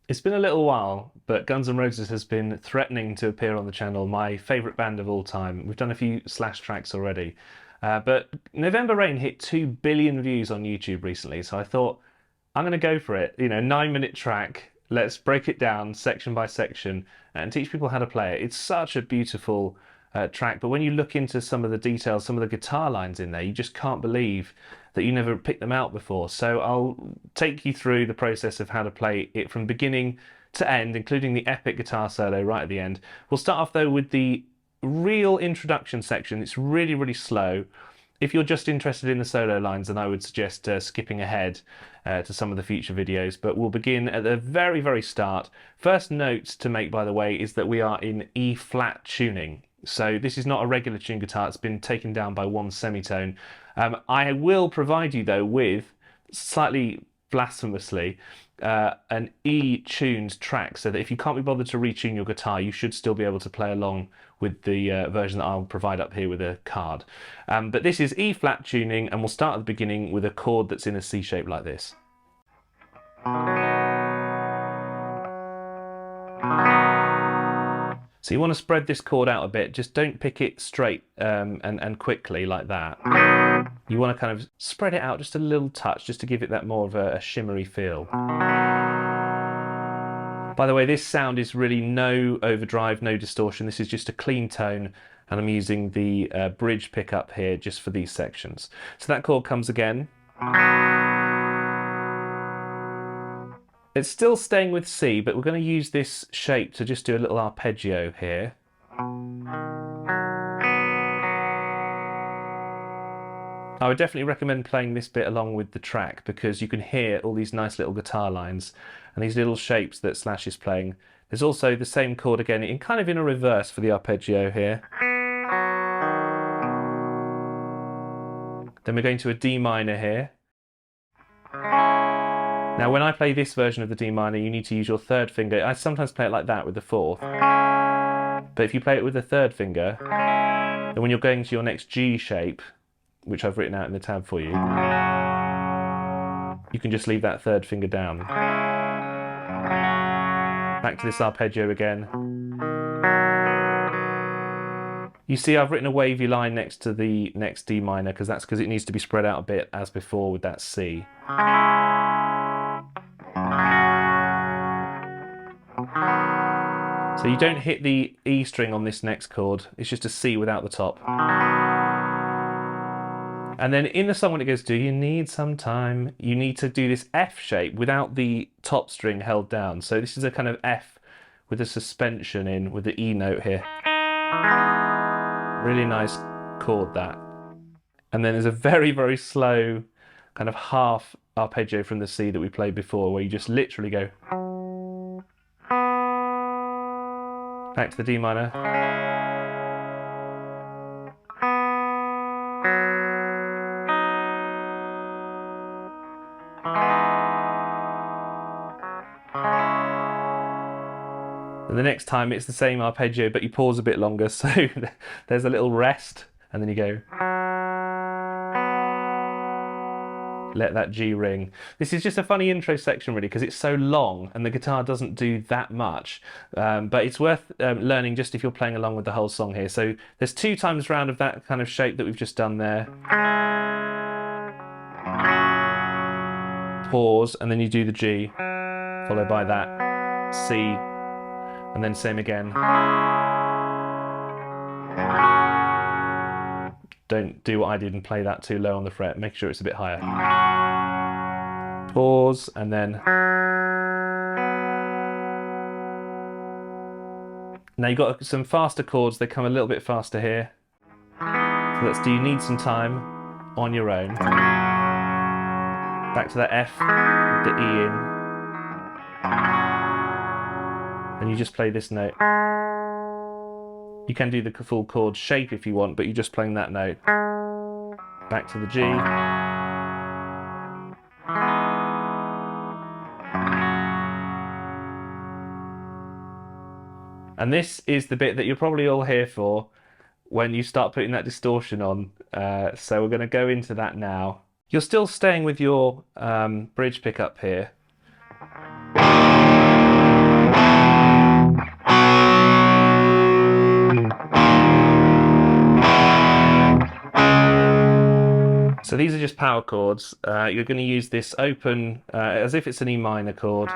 It's been a little while, but Guns N' Roses has been threatening to appear on the channel, my favourite band of all time. We've done a few Slash tracks already. But November Rain hit 2 billion views on YouTube recently, so I thought, I'm going to go for it. 9-minute track. Let's break it down section by section and teach people how to play it. It's such a beautiful track, but when you look into some of the details, some of the guitar lines in there, you just can't believe that you never picked them out before. So I'll take you through the process of how to play it from beginning to end, including the epic guitar solo right at the end. We'll start off though with the real introduction section. It's really, really slow. If you're just interested in the solo lines, then I would suggest skipping ahead to some of the future videos, but we'll begin at the very, very start. First note to make, by the way, is that we are in E flat tuning. So this is not a regular tuned guitar, it's been taken down by one semitone. I will provide you though with, slightly blasphemously, an E-tuned track, so that if you can't be bothered to retune your guitar, you should still be able to play along with the version that I'll provide up here with a card. But this is E flat tuning, and we'll start at the beginning with a chord that's in a C shape like this. So you want to spread this chord out a bit, just don't pick it straight and quickly like that. You want to kind of spread it out just a little touch, just to give it that more of a shimmery feel. By the way, this sound is really no overdrive, no distortion. This is just a clean tone, and I'm using the bridge pickup here just for these sections. So that chord comes again. It's still staying with C, but we're going to use this shape to just do a little arpeggio here. I would definitely recommend playing this bit along with the track, because you can hear all these nice little guitar lines and these little shapes that Slash is playing. There's also the same chord again, kind of in a reverse for the arpeggio here. Then we're going to a D minor here. Now when I play this version of the D minor, you need to use your third finger. I sometimes play it like that with the fourth. But if you play it with the third finger, then when you're going to your next G shape, which I've written out in the tab for you, you can just leave that third finger down. Back to this arpeggio again. You see I've written a wavy line next to the next D minor, because that's because it needs to be spread out a bit as before with that C. So you don't hit the E string on this next chord, it's just a C without the top. And then in the song when it goes, do you need some time, you need to do this F shape without the top string held down. So this is a kind of F with a suspension in with the E note here. Really nice chord, that. And then there's a very, very slow kind of half arpeggio from the C that we played before, where you just literally go back to the D minor. And the next time it's the same arpeggio, but you pause a bit longer, so there's a little rest, and then you go. Let that G ring. This is just a funny intro section really, because it's so long and the guitar doesn't do that much, but it's worth learning just if you're playing along with the whole song here. So there's 2 times round of that kind of shape that we've just done there. Pause, and then you do the G, followed by that C, and then same again. Don't do what I did and play that too low on the fret, make sure it's a bit higher. Pause, and then. Now you've got some faster chords, they come a little bit faster here. So let's do You Need Some Time on your own. Back to that F with the E in. And you just play this note. You can do the full chord shape if you want, but you're just playing that note. Back to the G. And this is the bit that you're probably all here for when you start putting that distortion on. So we're going to go into that now. You're still staying with your bridge pickup here. So these are just power chords. You're going to use this open as if it's an E minor chord.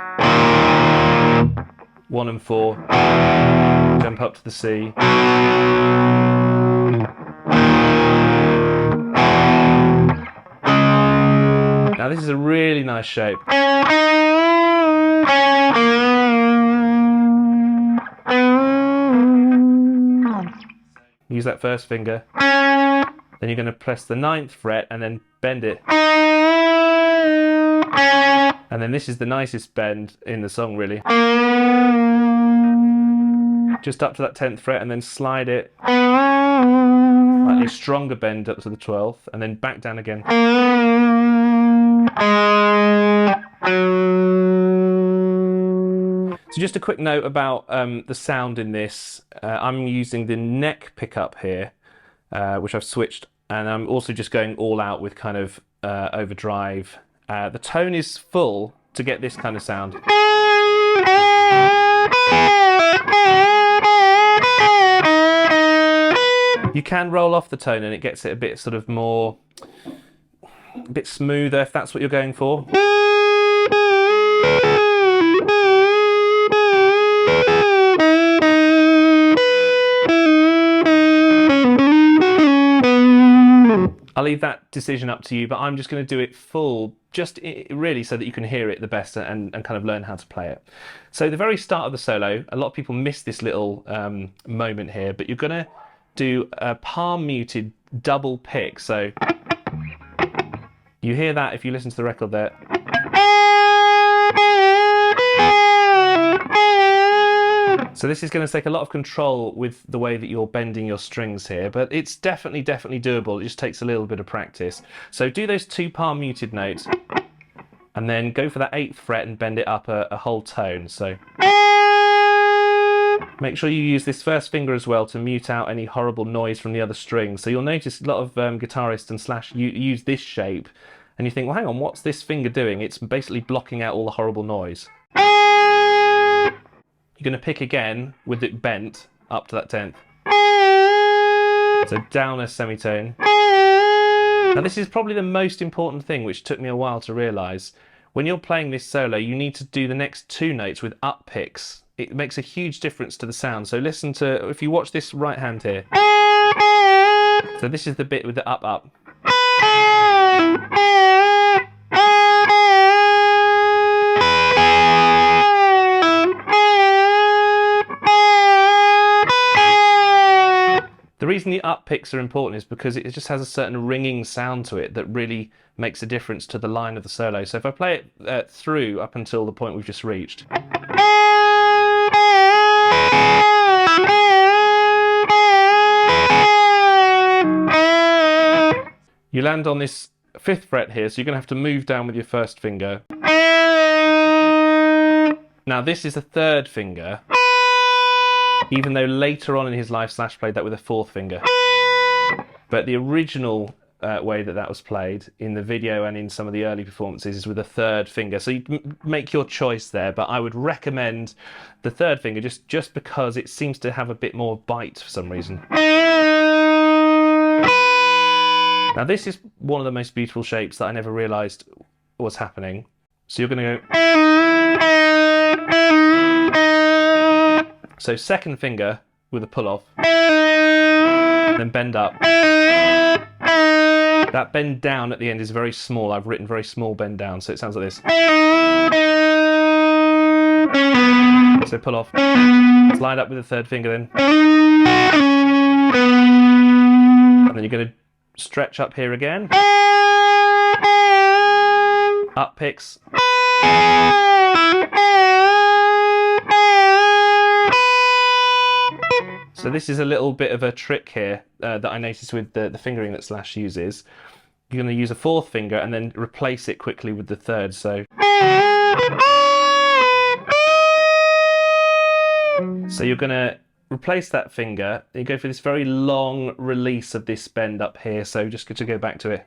1 and 4. Jump up to the C. Now this is a really nice shape. Use that first finger. Then you're going to press the 9th fret and then bend it. And then this is the nicest bend in the song, really. Just up to that 10th fret and then slide it. Slightly stronger bend up to the 12th and then back down again. So just a quick note about the sound in this. I'm using the neck pickup here, which I've switched, and I'm also just going all out with kind of overdrive. The tone is full to get this kind of sound. You can roll off the tone and it gets it a bit sort of more, a bit smoother if that's what you're going for. I'll leave that decision up to you, but I'm just going to do it full, just really so that you can hear it the best and kind of learn how to play it. So the very start of the solo, a lot of people miss this little moment here, but you're going to do a palm muted double pick. So you hear that if you listen to the record there. So this is going to take a lot of control with the way that you're bending your strings here, but it's definitely doable. It just takes a little bit of practice. So do those 2 palm muted notes and then go for that 8th fret and bend it up a whole tone. So make sure you use this first finger as well to mute out any horrible noise from the other strings. So you'll notice a lot of guitarists and slash use this shape and you think, well, hang on, what's this finger doing? It's basically blocking out all the horrible noise. You're going to pick again with it bent up to that 10th. So down a semitone. Now this is probably the most important thing, which took me a while to realise. When you're playing this solo, you need to do the next 2 notes with up picks. It makes a huge difference to the sound. So listen to, if you watch this right hand here. So this is the bit with the up, up. The reason the up picks are important is because it just has a certain ringing sound to it that really makes a difference to the line of the solo. So if I play it through up until the point we've just reached. You land on this 5th fret here, so you're going to have to move down with your first finger. Now this is a 3rd finger. Even though later on in his life Slash played that with a 4th finger. But the original way that was played in the video and in some of the early performances is with a 3rd finger. So you make your choice there, but I would recommend the 3rd finger just because it seems to have a bit more bite for some reason. Now this is one of the most beautiful shapes that I never realised was happening. So you're going to go... So 2nd finger with a pull off, then bend up. That bend down at the end is very small. I've written very small bend down, so it sounds like this. So pull off, slide up with the 3rd finger then. And then you're going to stretch up here again. Up picks. So this is a little bit of a trick here that I noticed with the fingering that Slash uses. You're going to use a 4th finger and then replace it quickly with the 3rd. So you're going to replace that finger. You go for this very long release of this bend up here. So just to go back to it.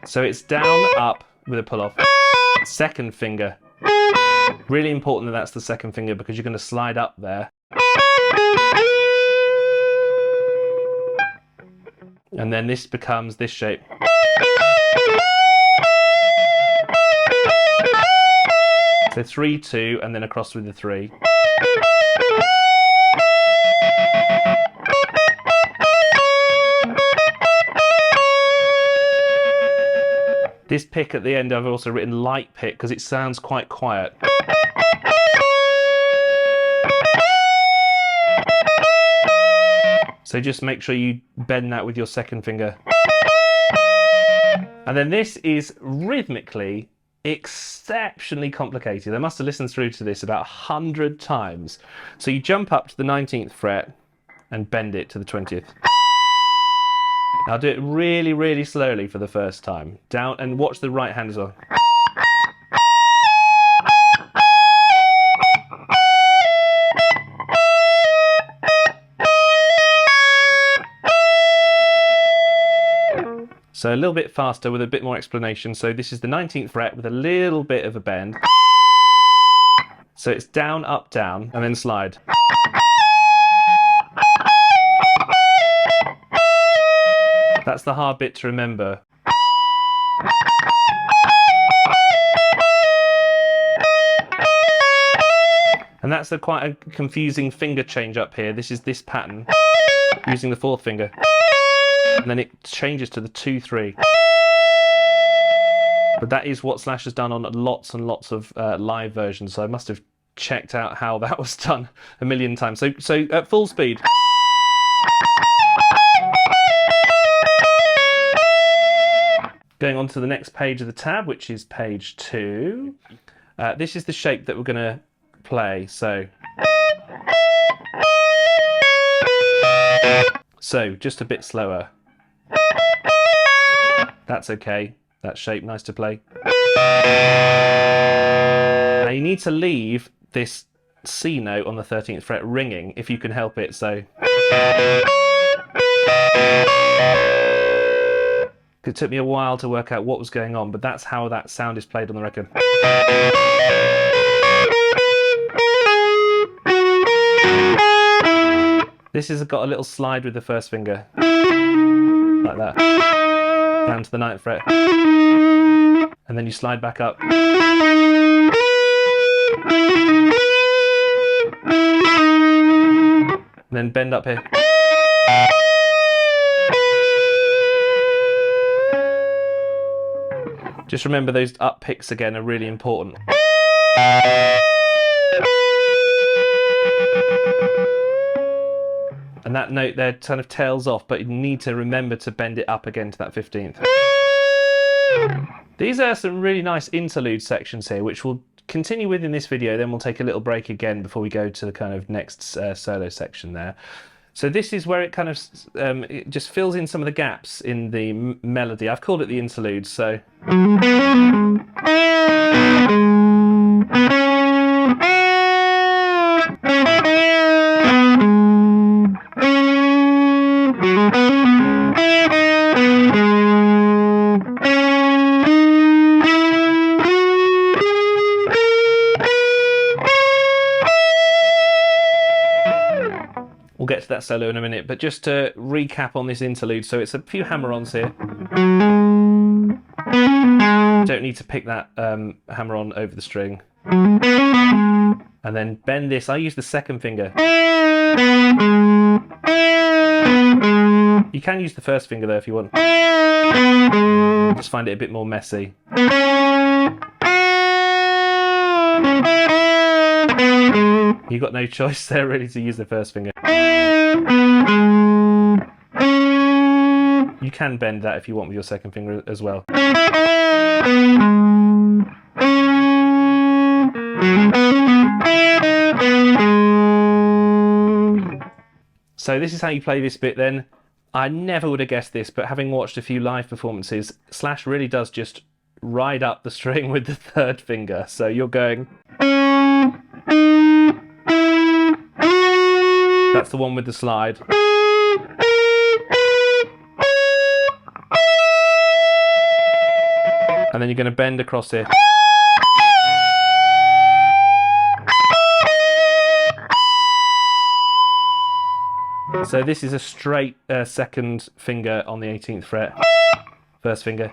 So it's down, up with a pull off. 2nd finger. Really important that that's the 2nd finger because you're going to slide up there. And then this becomes this shape. So 3, 2, and then across with the 3. This pick at the end I've also written light pick because it sounds quite quiet. So just make sure you bend that with your second finger. And then this is rhythmically exceptionally complicated. I must have listened through to this about 100 times. So you jump up to the 19th fret and bend it to the 20th. I'll do it really, really slowly for the first time. Down, and watch the right hand as well. So a little bit faster with a bit more explanation. So this is the 19th fret with a little bit of a bend. So it's down, up, down, and then slide. That's the hard bit to remember. And that's quite a confusing finger change up here. This is this pattern, using the 4th finger. And then it changes to the 2, 3. But that is what Slash has done on lots and lots of live versions, so I must have checked out how that was done a million times. So at full speed. Going on to the next page of the tab, which is page 2. This is the shape that we're going to play. So just a bit slower. That's okay. That shape, nice to play. Now you need to leave this C note on the 13th fret ringing if you can help it. So it took me a while to work out what was going on, but that's how that sound is played on the record. This has got a little slide with the first finger, like that, down to the 9th fret, and then you slide back up. And then bend up here. Just remember those up picks again are really important. And that note there kind of tails off, but you need to remember to bend it up again to that 15th. These are some really nice interlude sections here, which we'll continue with in this video, then we'll take a little break again before we go to the kind of next solo section there. So this is where it kind of it just fills in some of the gaps in the melody. I've called it the interlude, so... We'll get to that solo in a minute, but just to recap on this interlude, so it's a few hammer-ons here. Don't need to pick that hammer-on over the string. And then bend this. I use the second finger. You can use the first finger though if you want. Just find it a bit more messy. You've got no choice there really to use the first finger. You can bend that if you want with your second finger as well. So this is how you play this bit then. I never would have guessed this, but having watched a few live performances, Slash really does just ride up the string with the third finger. So you're going... That's the one with the slide. And then you're going to bend across here. So this is a straight second finger on the 18th fret, first finger.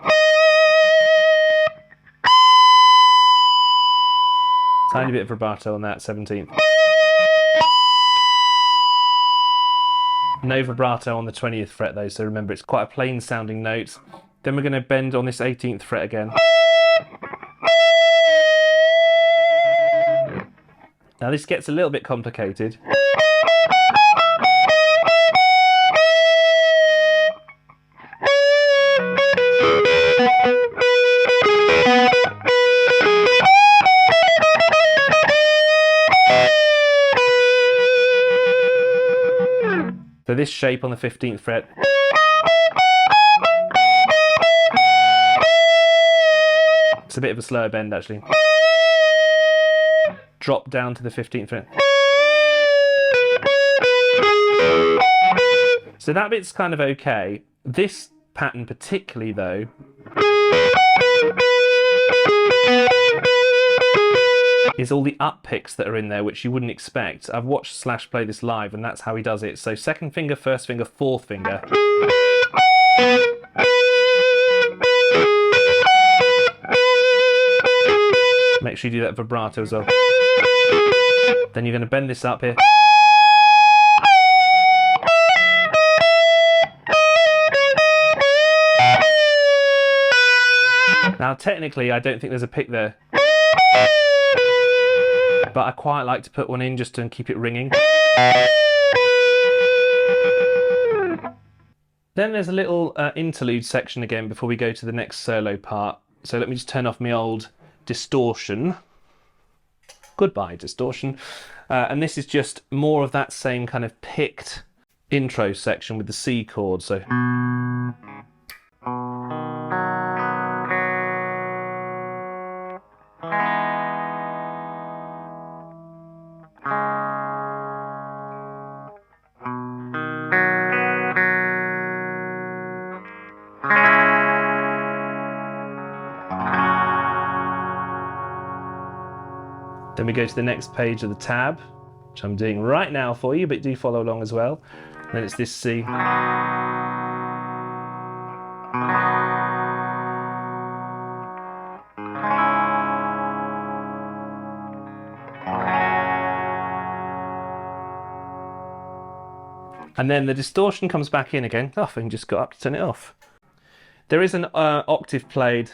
Tiny bit of vibrato on that 17th. No vibrato on the 20th fret though, so remember it's quite a plain sounding note. Then we're going to bend on this 18th fret again. Now this gets a little bit complicated. So this shape on the 15th fret. It's a bit of a slower bend actually. Drop down to the 15th fret. So that bit's kind of okay. This pattern particularly though, is all the up picks that are in there which you wouldn't expect. I've watched Slash play this live and that's how he does it. So second finger, first finger, fourth finger. Make sure you do that vibrato as well. Then you're going to bend this up here. Now technically I don't think there's a pick there, but I quite like to put one in just to keep it ringing. Then there's a little interlude section again before we go to the next solo part. So let me just turn off my old distortion. Goodbye distortion. And this is just more of that same kind of picked intro section with the C chord. So then we go to the next page of the tab, which I'm doing right now for you, but do follow along as well. And then it's this C. And then the distortion comes back in again. Oh, I think just got up to turn it off. There is an octave played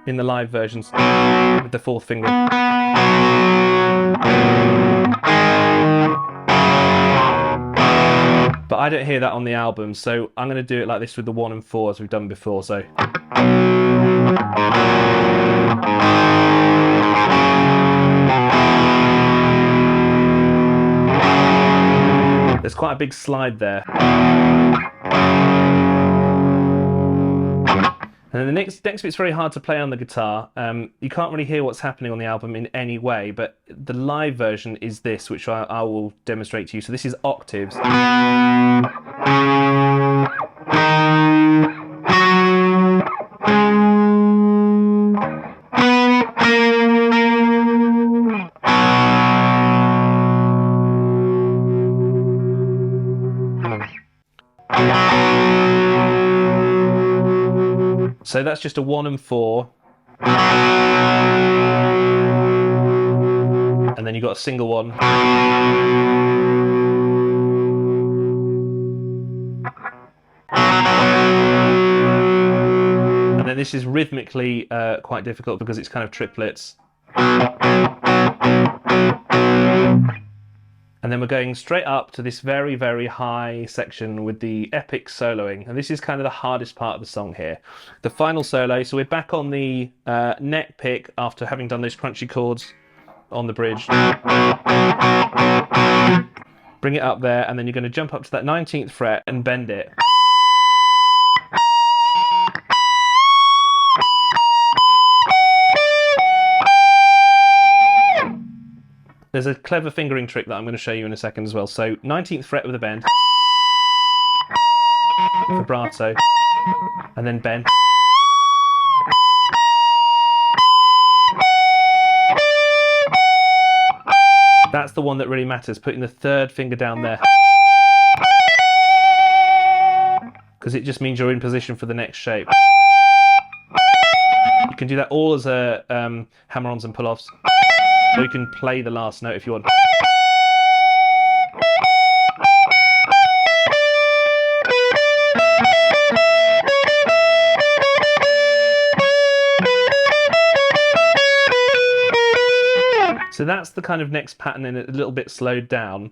in the live versions with the fourth finger. But I don't hear that on the album, so I'm going to do it like this with the 1 and 4 as we've done before. So there's quite a big slide there. And then the next bit's very hard to play on the guitar. You can't really hear what's happening on the album in any way, but the live version is this, which I will demonstrate to you. So this is octaves. So that's just a 1 and 4. And then you've got a single one. And then this is rhythmically quite difficult because it's kind of triplets. And then we're going straight up to this very, very high section with the epic soloing. And this is kind of the hardest part of the song here. The final solo, so we're back on the neck pick after having done those crunchy chords on the bridge. Bring it up there, and then you're going to jump up to that 19th fret and bend it. There's a clever fingering trick that I'm going to show you in a second as well. So 19th fret with a bend, vibrato, and then bend. That's the one that really matters, putting the third finger down there. because it just means you're in position for the next shape. You can do that all as a hammer-ons and pull-offs, or you can play the last note if you want. So that's the kind of next pattern in a little bit slowed down.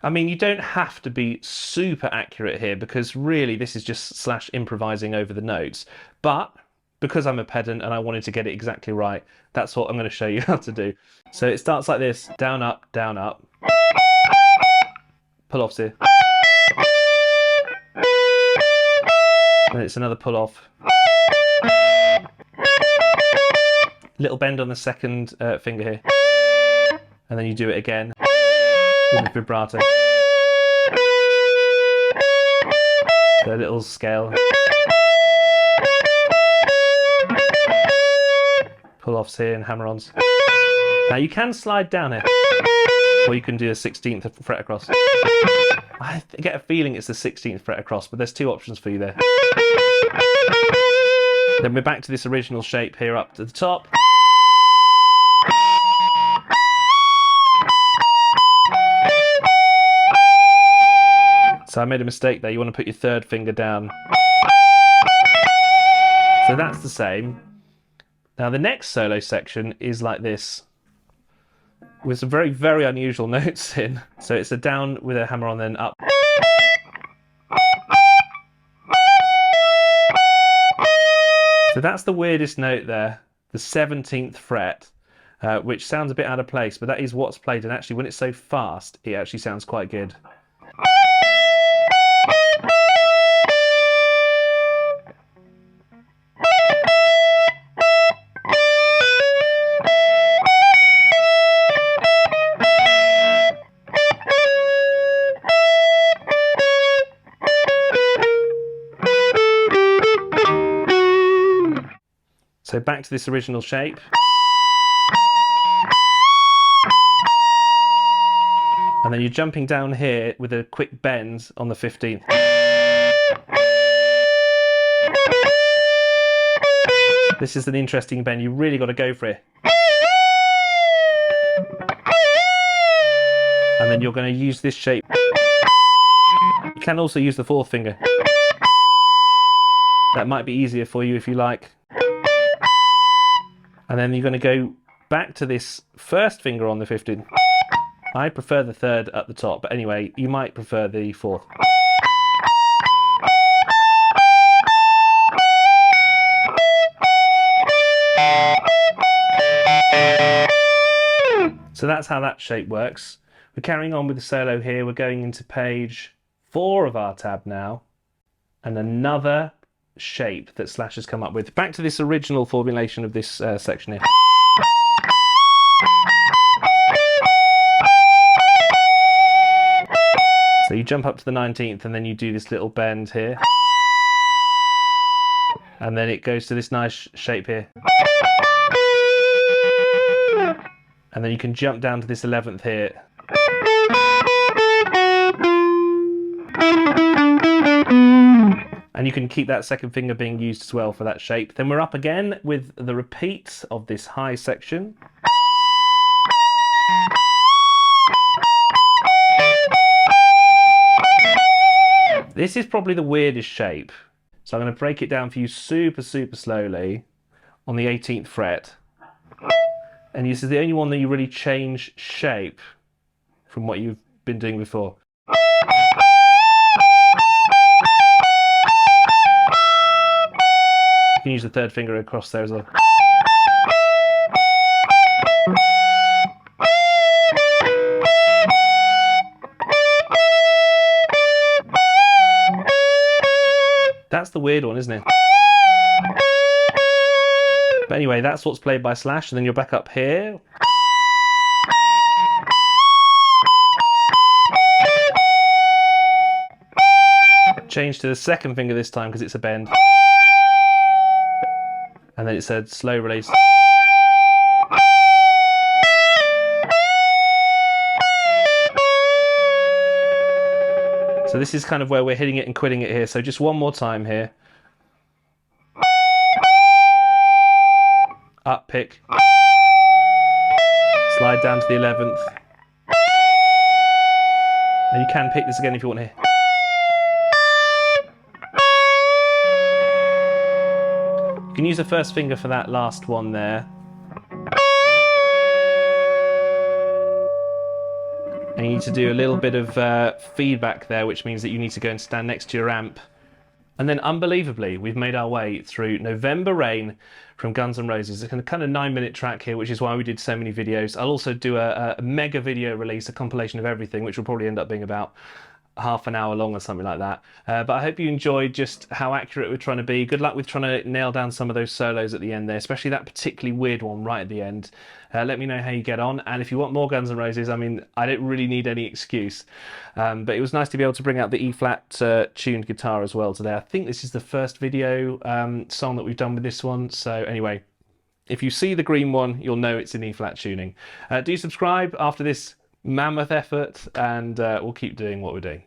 I mean, you don't have to be super accurate here because really this is just Slash improvising over the notes. But because I'm a pedant and I wanted to get it exactly right, that's what I'm going to show you how to do. So it starts like this, down, up, pull offs here. And it's another pull off. Little bend on the second finger here. And then you do it again with a vibrato. So a little scale. Pull offs here and hammer-ons. Now you can slide down here, or you can do a 16th fret across. I get a feeling it's the 16th fret across, but there's two options for you there. Then we're back to this original shape here up to the top. So I made a mistake there, you want to put your third finger down. So that's the same. Now the next solo section is like this, with some very, very unusual notes in. So it's a down with a hammer on, then up. So that's the weirdest note there, the 17th fret, which sounds a bit out of place, but that is what's played, and actually when it's so fast, it actually sounds quite good. So back to this original shape. And then you're jumping down here with a quick bend on the 15th. This is an interesting bend, you really got to go for it. And then you're going to use this shape. You can also use the fourth finger. That might be easier for you if you like. And then you're going to go back to this first finger on the 15th. I prefer the third at the top, but anyway, you might prefer the fourth. So that's how that shape works. We're carrying on with the solo here. We're going into page 4 of our tab now, and another shape that Slash has come up with. Back to this original formulation of this section here. So you jump up to the 19th and then you do this little bend here. And then it goes to this nice shape here. And then you can jump down to this 11th here. And you can keep that second finger being used as well for that shape. Then we're up again with the repeat of this high section. This is probably the weirdest shape. So I'm going to break it down for you super, super slowly on the 18th fret. And this is the only one that you really change shape from what you've been doing before. You can use the third finger across there as well. That's the weird one, isn't it? But anyway, that's what's played by Slash, and then you're back up here. Change to the second finger this time because it's a bend. And then it said slow release. So this is kind of where we're hitting it and quitting it here. So just one more time here. Up pick. Slide down to the 11th. And you can pick this again if you want to hear. You can use the first finger for that last one there. And you need to do a little bit of feedback there, which means that you need to go and stand next to your amp. And then, unbelievably, we've made our way through November Rain from Guns N' Roses. It's a kind of 9-minute track here, which is why we did so many videos. I'll also do a mega video release, a compilation of everything, which will probably end up being about half an hour long or something like that. But I hope you enjoyed just how accurate we're trying to be. Good luck with trying to nail down some of those solos at the end there, especially that particularly weird one right at the end. Let me know how you get on, and if you want more Guns N' Roses, I mean, I don't really need any excuse. But it was nice to be able to bring out the E-flat tuned guitar as well today. I think this is the first video song that we've done with this one. So anyway, if you see the green one, you'll know it's in E-flat tuning. Do subscribe after this mammoth effort, and we'll keep doing what we're doing.